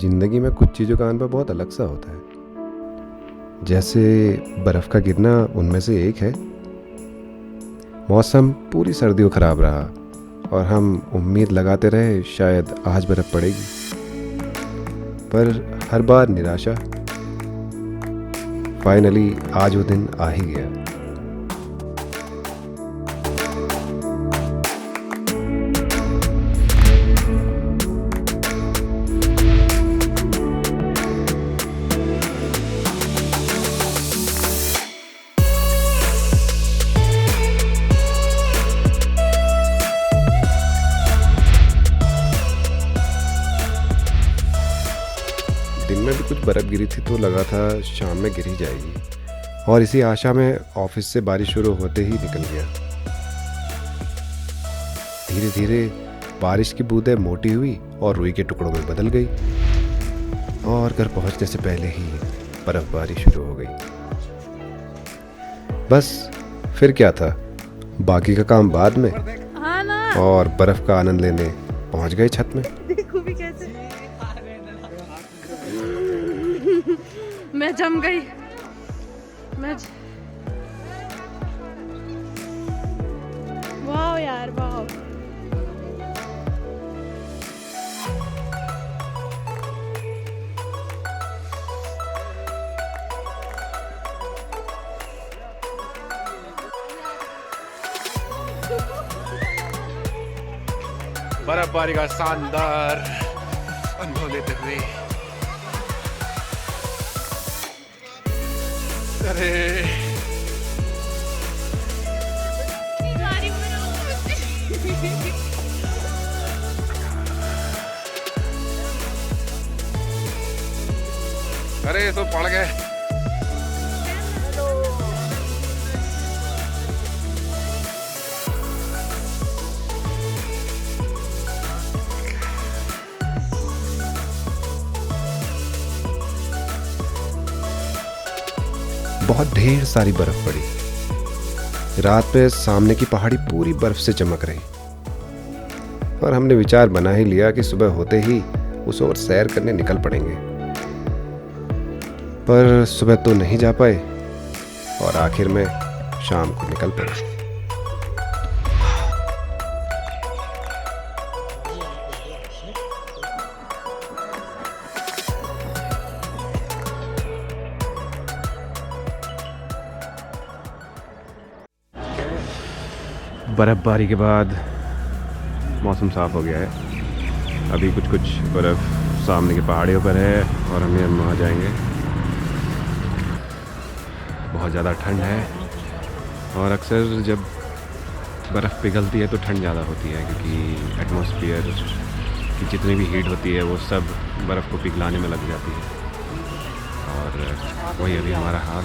ज़िंदगी में कुछ चीज़ों का अनुभव बहुत अलग सा होता है। जैसे बर्फ़ का गिरना उनमें से एक है। मौसम पूरी सर्दियों ख़राब रहा और हम उम्मीद लगाते रहे शायद आज बर्फ़ पड़ेगी, पर हर बार निराशा। फाइनली आज वो दिन आ ही गया। दिन में भी कुछ बर्फ़ गिरी थी तो लगा था शाम में गिर ही जाएगी, और इसी आशा में ऑफिस से बारिश शुरू होते ही निकल गया। धीरे धीरे बारिश की बूंदें मोटी हुई और रुई के टुकड़ों में बदल गई, और घर पहुंचने से पहले ही बर्फबारी शुरू हो गई। बस फिर क्या था, बाकी का काम बाद में। हाँ ना। और बर्फ का आनंद लेने पहुंच गए छत में। देखो भी कैसे मैं जम गई। वाह यार वाह। बर्फबारी का शानदार अनुभव लेते हुए अरे अरे तो पड़ गए। बहुत ढेर सारी बर्फ पड़ी। रात में सामने की पहाड़ी पूरी बर्फ से चमक रही, और हमने विचार बना ही लिया कि सुबह होते ही उस ओर सैर करने निकल पड़ेंगे। पर सुबह तो नहीं जा पाए और आखिर में शाम को निकल पड़े। बर्फबारी के बाद मौसम साफ हो गया है। अभी कुछ कुछ बर्फ़ सामने की पहाड़ियों पर है और हम वहाँ जाएंगे। बहुत ज़्यादा ठंड है, और अक्सर जब बर्फ़ पिघलती है तो ठंड ज़्यादा होती है, क्योंकि एटमॉस्फेयर की जितनी भी हीट होती है वो सब बर्फ़ को पिघलाने में लग जाती है, और वही अभी हमारा हाल।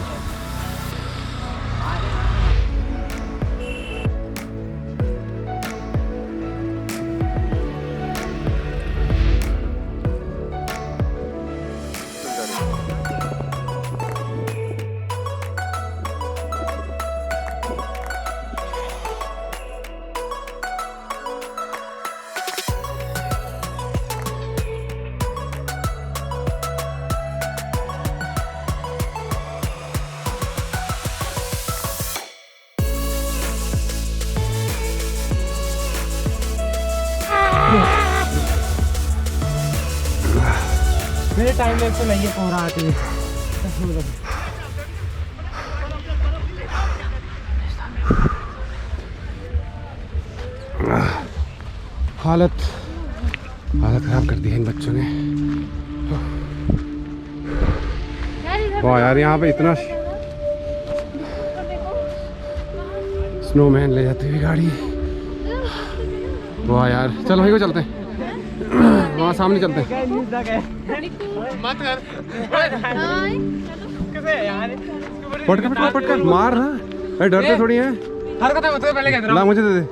मेरे टाइम लैप्स तो नहीं है कोहरा आती है। हालत खराब कर दी है इन बच्चों ने। वाह यार, यहाँ पे इतना स्नोमैन ले जाती हुई गाड़ी। वाह यार, चलो वहीं को चलते हैं, वहाँ सामने चलते हैं। मत कर। पट कर मार ना। अरे डरते थोड़ी हैं। हरकत मत कर, पहले कहते ला मुझे दे दे।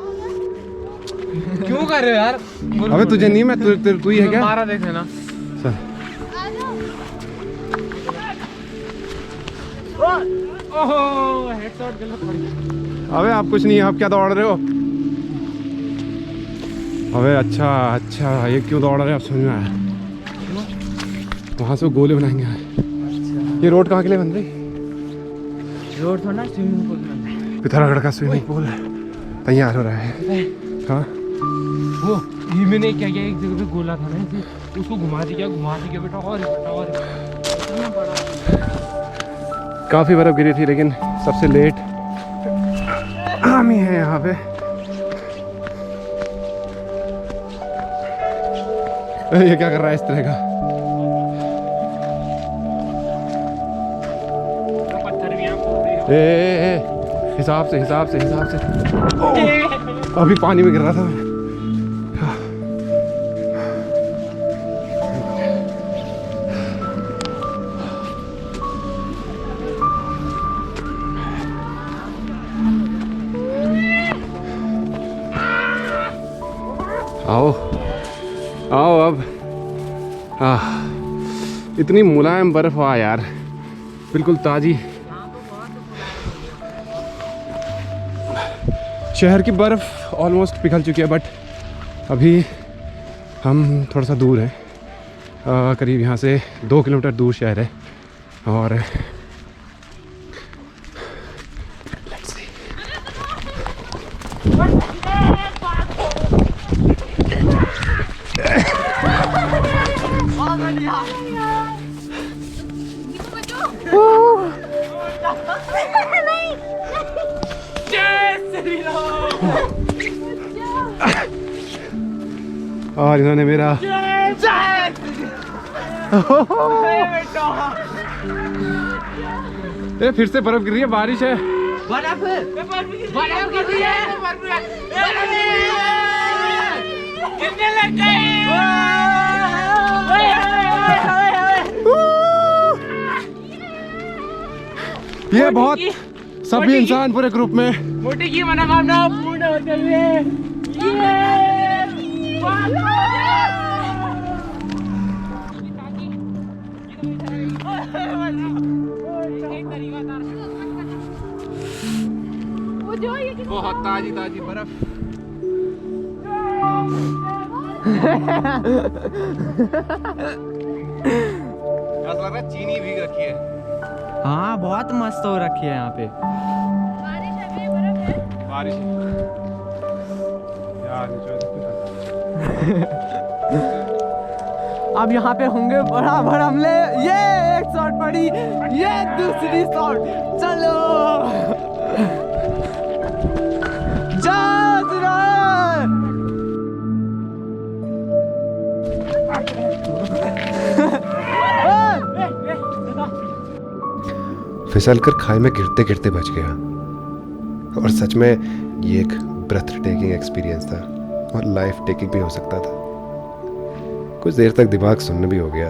क्यों कर रहे हो यार? अबे तुझे नहीं, मैं तू ही है क्या? मारा देख लेना। चल। ओहो हेडशॉट गलत पड़ गया। अबे आप कुछ नहीं, आप क्या दौड़ रहे हो? अबे अच्छा ये क्यों दौड़ रहे हो, अब समझ में आया। वहाँ से वो गोले बनाएंगे। ये रोड कहाँ के लिए बन रही? रोड थोड़ा ना स्विमिंग पूल में पिथौरागढ़ का स्विमिंग पूल तैयार हो रहा है। हाँ वो ये मैंने क्या किया, एक जगह पे गोला था ना, उसको घुमा दिया बेटा, और काफ़ी बर्फ़ गिरी थी, लेकिन सबसे लेट हम ही हैं यहाँ पे। ये क्या कर रहा है इस तरह का? पत्थर भी हिसाब से अभी पानी में गिर रहा था। आओ अब। इतनी मुलायम बर्फ हुआ यार, बिल्कुल ताज़ी। शहर की बर्फ़ ऑलमोस्ट पिघल चुकी है, बट अभी हम थोड़ा सा दूर हैं। करीब यहाँ से 2 किलोमीटर दूर शहर है। और और इन्होंने मेरा ये फिर से बर्फ गिर रही है, बारिश है। बर्फ गिर रही है, गिरने लग गई। ये बहुत सभी इंसान पूरे ग्रुप में मोटी की मनोकामना पूर्ण होते हुए बहुत ताजी बर्फ। ऐसा लग रहा है चीनी भीग रखी है। हाँ बहुत मस्त हो रखी है यहाँ पे। बारिश यार अब यहाँ पे होंगे बराबर हमले। ये एक शॉट पड़ी, ये दूसरी शॉट, चलो फिसल कर खाई में गिरते गिरते बच गया। और सच में ये एक ब्रेथ टेकिंग एक्सपीरियंस था, और लाइफ टेकिंग भी हो सकता था। कुछ देर तक दिमाग सुन्न भी हो गया,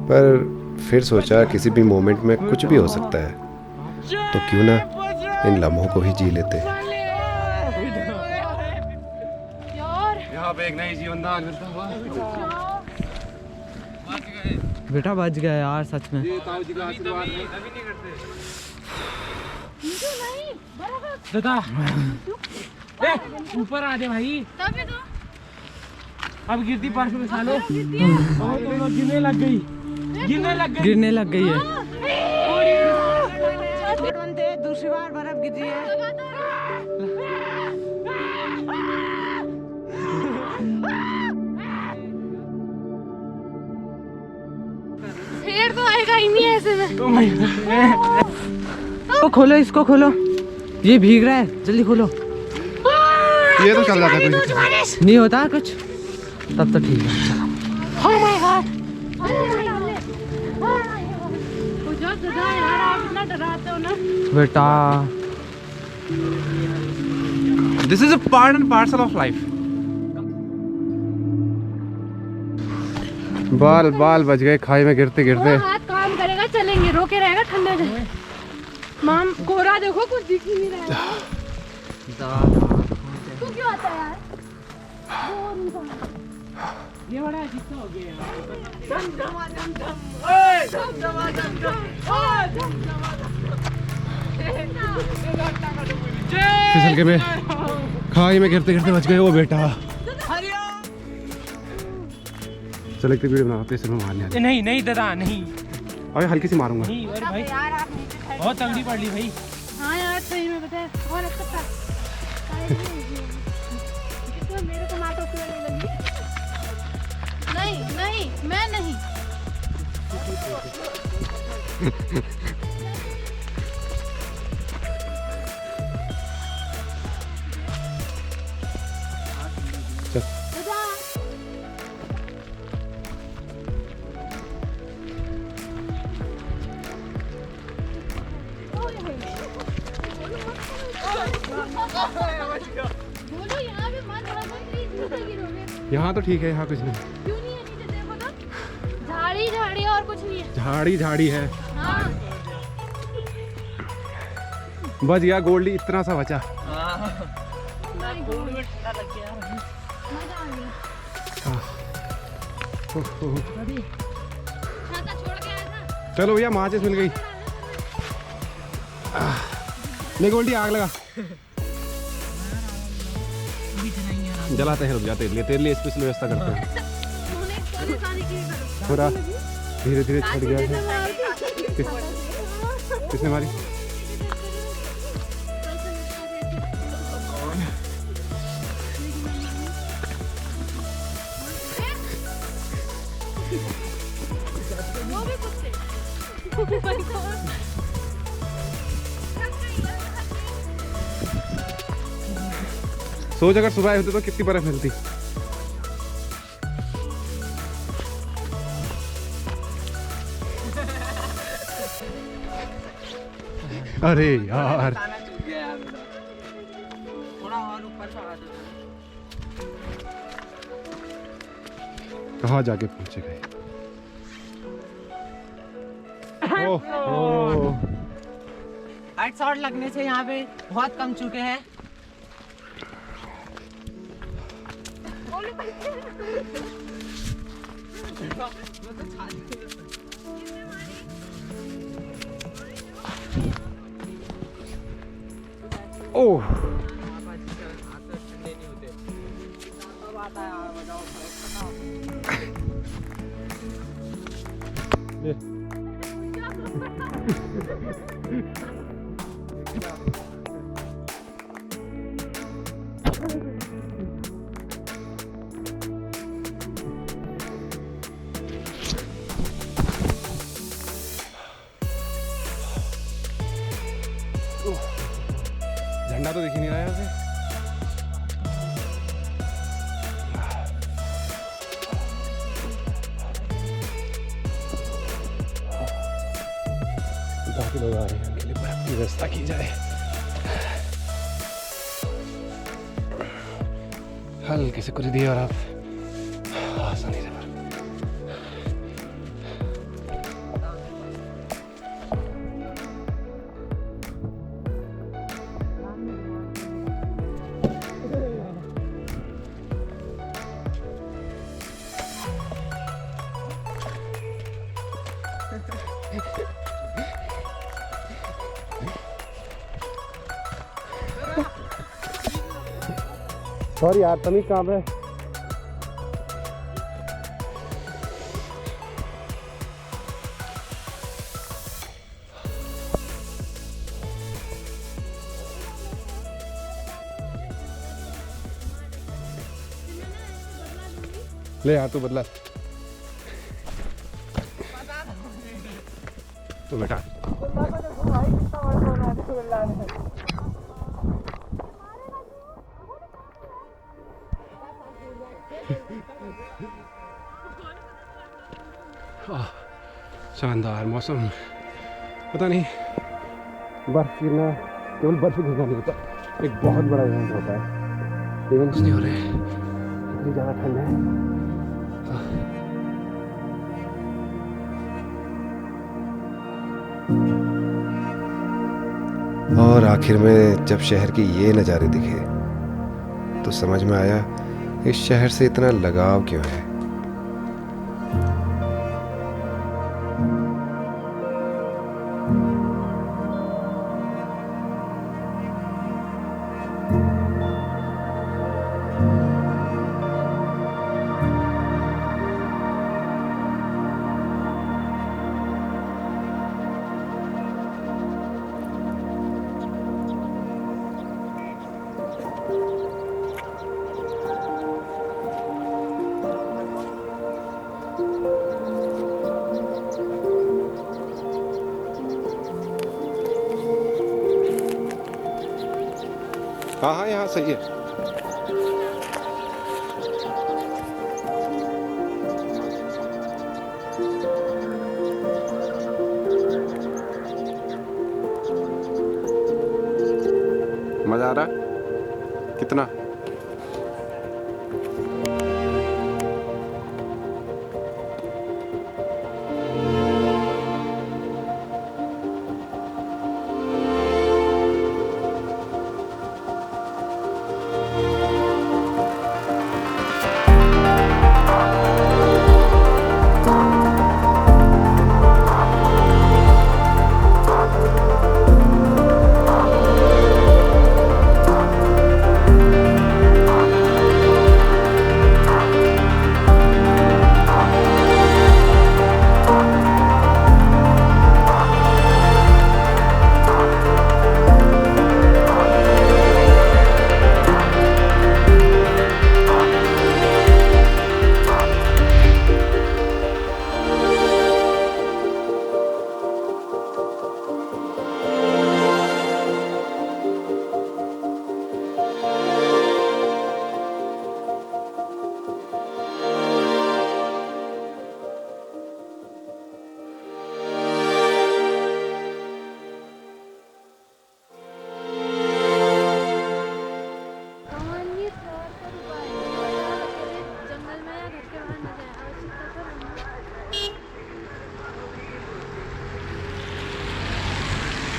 पर फिर सोचा किसी भी मोमेंट में कुछ भी हो सकता है, तो क्यों ना इन लम्हों को ही जी लेते। यहाँ पे एक नई जीवनदान मिलता हुआ बेटा बच गया यार, सच में। ये ताऊ जी का आशीर्वाद है। दादा ऊपर आ दे भाई, अब गिरती पास में सालो गिरने लग गई है। दूसरी बार बर्फ गिरी है। शेर तो आएगा ही नहीं ऐसे में। तो खोलो, इसको खोलो, ये भीग रहा है, जल्दी खोलो। ये तो चल जाता है, कोई नहीं होता कुछ, तब तो ठीक है। चलो। Oh my God! जो गधा यार, आप इतना डराते हो ना बेटा। This is a part and parcel of life. बाल बच गए खाई में गिरते गिरते। हाथ काम करेगा, चलेंगे, रोके रहेगा ठंडे से। माम कोहरा देखो, कुछ दिख ही नहीं रहा है। तू क्यों आता है यार? ये बड़ा अजीब हो गया यार। फिसल के में खाई में गिरते गिरते बच गए वो बेटा। चल एक वीडियो बनाते हैं, मैं मारने नहीं नहीं दादा नहीं, अरे हल्की सी मारूंगा। नहीं अरे भाई यार आप नीचे खड़े बहुत तगड़ी पड़ ली भाई। हाँ यार सही में बताया। और अच्छा था कितना मेरे को मार तो लगी। नहीं नहीं मैं नहीं। बोलो यहाँ पे मत गिरोगे। यहाँ तो ठीक है, यहाँ कुछ नहीं। क्यों नहीं है? नीचे देखो तो झाड़ी झाड़ी और कुछ नहीं है। झाड़ी झाड़ी है। हाँ बच गया गोल्डी, इतना सा बचा। गोल्ड में ठंडा लग गया। मजा आ गया। छाता छोड़ के आया था। चलो भैया माचिस मिल गई। नहीं गोल्डी आग लगा। जलाते हैं, रुक जाते हैं, तेरे लिए स्पेशल व्यवस्था करते हैं। तूने परेशानी की करो। थोड़ा धीरे धीरे छट गया है। किसने मारी? वो भी कुत्ते। सोच अगर सुबह होती तो कितनी बर्फ मिलती। अरे यार थोड़ा और ऊपर से आ जाओ। कहाँ जाके पहुंचे गए। ओह हेड शॉट लगने से यहाँ पे बहुत कम चुके हैं। ओह झंडा तो दिख ही नहीं रहा है यहाँ से। काफी लोग आ रहे हैं, उनके लिए बर्फ की व्यवस्था की जाए। हल्के से कुछ दिए और आप आसानी से सॉरी यार, तमीज कहाँ पे? ले यार तू बदला तो बेटा। शानदार मौसम। पता नहीं बर्फ गिरना केवल बर्फ गिरना नहीं होता, एक बहुत बड़ा इवेंट होता है। इवेंट्स नहीं हो रहे हैं, इतनी ज़्यादा ठंड है। और आखिर में जब शहर के ये नज़ारे दिखे तो समझ में आया इस शहर से इतना लगाव क्यों है। हाँ हाँ यहाँ सही है। मज़ा आ रहा है कितना?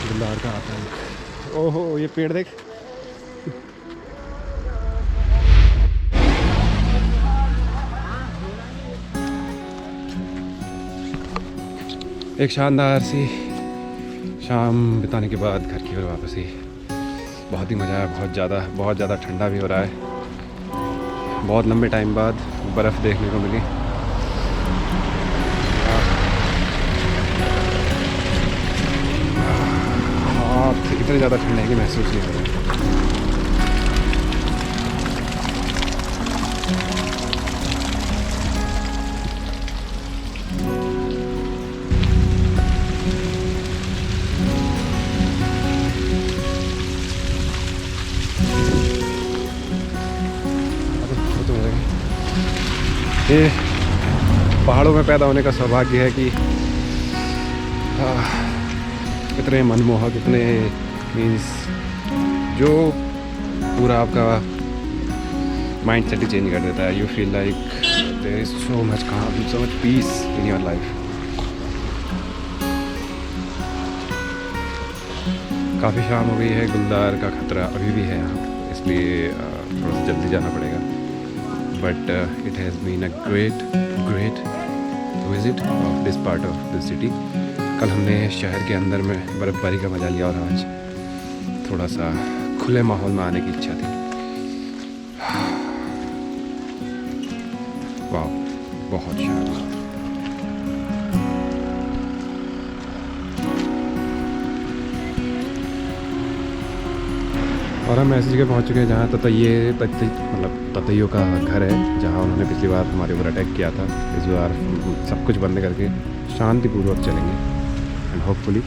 गुलदार का आता है। ओहो ये पेड़ देख। एक शानदार सी शाम बिताने के बाद घर की ओर वापसी। बहुत ही मज़ा आया, बहुत ज़्यादा ठंडा भी हो रहा है। बहुत लंबे टाइम बाद बर्फ़ देखने को मिली। इतनी ज़्यादा ठंड है कि महसूस नहीं हो रहा है। ये पहाड़ों में पैदा होने का सौभाग्य है कि इतने मनमोहक, इतने मीन्स जो पूरा आपका माइंड सेट ही चेंज कर देता है। You feel like there is so much काम, so much peace in your life. काफ़ी शाम हो गई है, गुलदार का खतरा अभी भी है यहाँ, इसलिए थोड़ा सा जल्दी जाना पड़ेगा। But it has been a great visit of this part of this city. कल हमने शहर के अंदर में बर्फ़बारी का मजा लिया और आज थोड़ा सा खुले माहौल में आने की इच्छा थी। वाह, बहुत शानदार। और हम ऐसी जगह पहुंच चुके हैं जहाँ ततैयों का घर है, जहाँ उन्होंने पिछली बार हमारे ऊपर अटैक किया था। इस बार सब कुछ बंद करके शांतिपूर्वक चलेंगे एंड होपफुली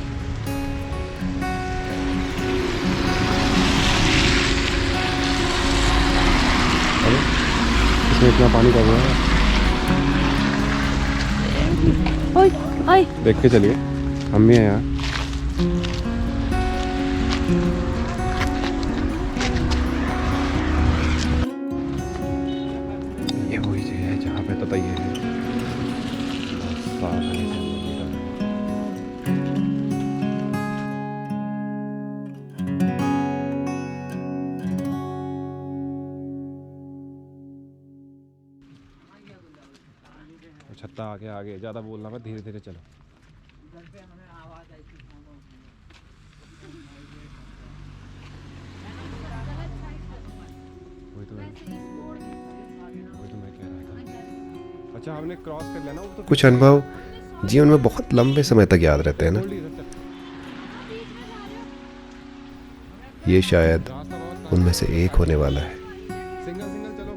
इसमें इतना पानी पड़ रहा है। ओए ओए देख के चलिए, हम भी हैं यहाँ। ये वही जगह है जहाँ पे ततैये हैं। छत्ता आगे आगे, ज़्यादा बोलना मत, धीरे धीरे चलो। वही तो मैं कह रहा था। अच्छा हमने क्रॉस कर लिया ना वो तो। कुछ अनुभव जीवन में बहुत लंबे समय तक याद रहते हैं ना। ये शायद उनमें से एक होने वाला है। सिंगल सिंगल चलो।